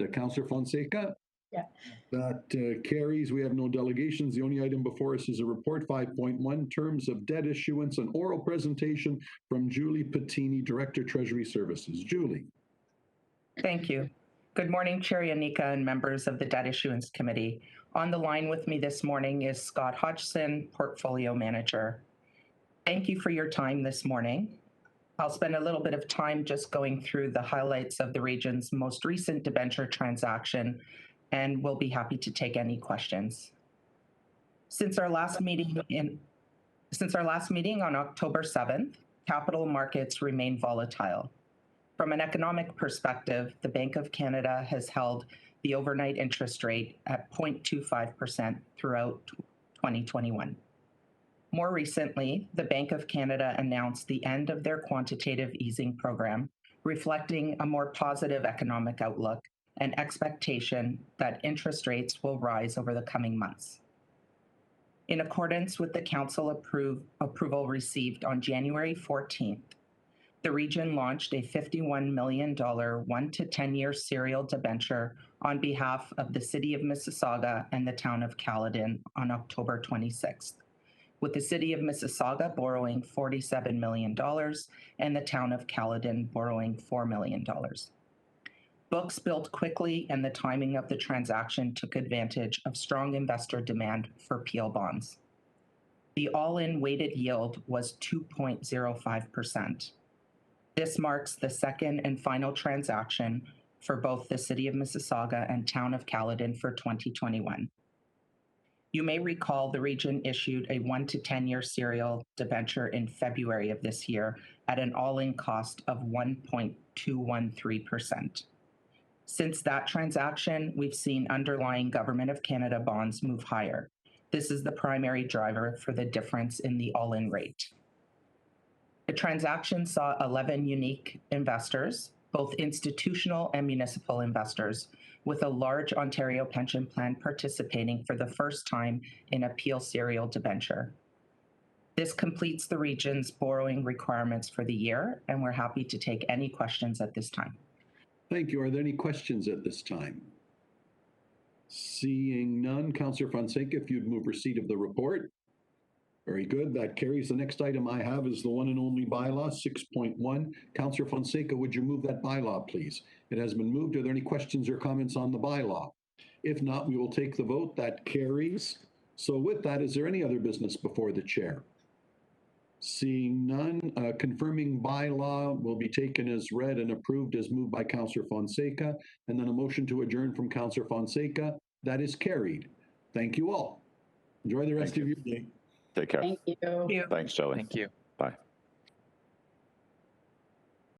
Councillor Fonseca? Yeah. That carries. We have no delegations. The only item before us is a report 5.1, terms of debt issuance, an oral presentation from Julie Patini, Director, Treasury Services. Julie. Thank you. Good morning, Chair Yanika and members of the Debt Issuance Committee. On the line with me this morning is Scott Hodgson, Portfolio Manager. Thank you for your time this morning. I'll spend a little bit of time just going through the highlights of the region's most recent debenture transaction, and we'll be happy to take any questions. Since our last meeting on October 7th, capital markets remain volatile. From an economic perspective, the Bank of Canada has held the overnight interest rate at 0.25% throughout 2021. More recently, the Bank of Canada announced the end of their quantitative easing program, reflecting a more positive economic outlook and expectation that interest rates will rise over the coming months. In accordance with the Council approval received on January 14th, the region launched a $51 million 1 to 10-year serial debenture on behalf of the City of Mississauga and the Town of Caledon on October 26th, with the City of Mississauga borrowing $47 million and the Town of Caledon borrowing $4 million. Books built quickly, and the timing of the transaction took advantage of strong investor demand for PL bonds. The all-in weighted yield was 2.05%. This marks the second and final transaction for both the City of Mississauga and Town of Caledon for 2021. You may recall the region issued a 1 to 10-year serial debenture in February of this year at an all-in cost of 1.213%. Since that transaction, we've seen underlying Government of Canada bonds move higher. This is the primary driver for the difference in the all-in rate. The transaction saw 11 unique investors, both institutional and municipal investors, with a large Ontario pension plan participating for the first time in a PL serial debenture. This completes the region's borrowing requirements for the year, and we're happy to take any questions at this time. Thank you. Are there any questions at this time? Seeing none, Councillor Fonseca, if you'd move receipt of the report. Very good. That carries. The next item I have is the one and only bylaw, 6.1. Councillor Fonseca, would you move that bylaw, please? It has been moved. Are there any questions or comments on the bylaw? If not, we will take the vote. That carries. So with that, is there any other business before the chair? Seeing none, confirming bylaw will be taken as read and approved as moved by Councillor Fonseca, and then a motion to adjourn from Councillor Fonseca. That is carried. Thank you all. Enjoy the rest of your day. Take care. Thank you. Thanks, Joey. Thank you. Bye.